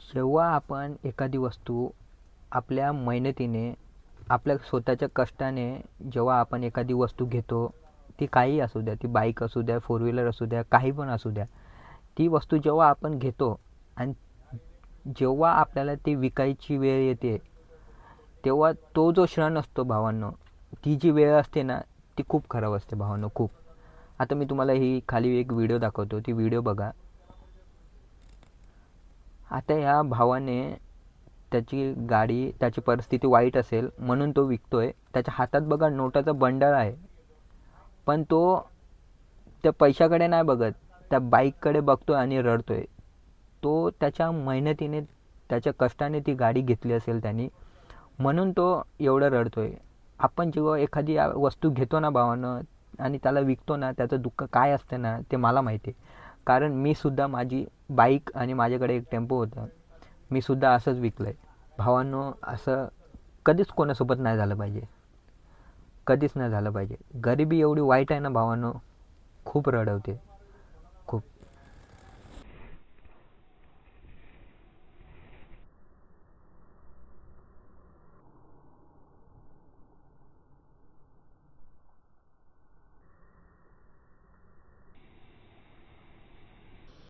जेव्हा आपण एखादी वस्तू आपल्या मेहनतीने, आपल्या स्वतःच्या कष्टाने जेव्हा आपण एखादी वस्तू घेतो, ती काहीही असू द्या, ती बाईक असू द्या, फोर व्हीलर असू द्या, काही पण असू द्या. ती वस्तू जेव्हा आपण घेतो आणि जेव्हा आपल्याला ती विकायची वेळ येते, तेव्हा तो जो क्षण असतो भावांनो, ती जी वेळ असते ना, ती खूप खराब असते भावांनो, खूप. आता मी तुम्हाला ही खाली एक व्हिडिओ दाखवतो, ती व्हिडिओ बघा. आता ह्या भावाने त्याची गाडी, त्याची परिस्थिती वाईट असेल म्हणून तो विकतोय. त्याच्या हातात बघा नोटाचा बंडल आहे, पण तो त्या पैशाकडे नाही बघत, त्या बाईककडे बघतोय आणि रडतोय. तो त्याच्या मेहनतीने, त्याच्या कष्टाने ती गाडी घेतली असेल त्यांनी, म्हणून तो एवढं रडतोय. आपण जेव्हा एखादी वस्तू घेतो ना भावानं आणि त्याला विकतो ना, त्याचं दुःख काय असतं ना, ते मला माहिती आहे. कारण मी सुद्धा माझी बाईक आणि माझ्याकडे एक टेम्पो होता, मी सुद्धा असंच विकलं आहे भावांनो. असं कधीच कोणासोबत नाही झालं पाहिजे, कधीच नाही झालं पाहिजे. गरिबी एवढी वाईट आहे ना भावांनो, खूप रडवते.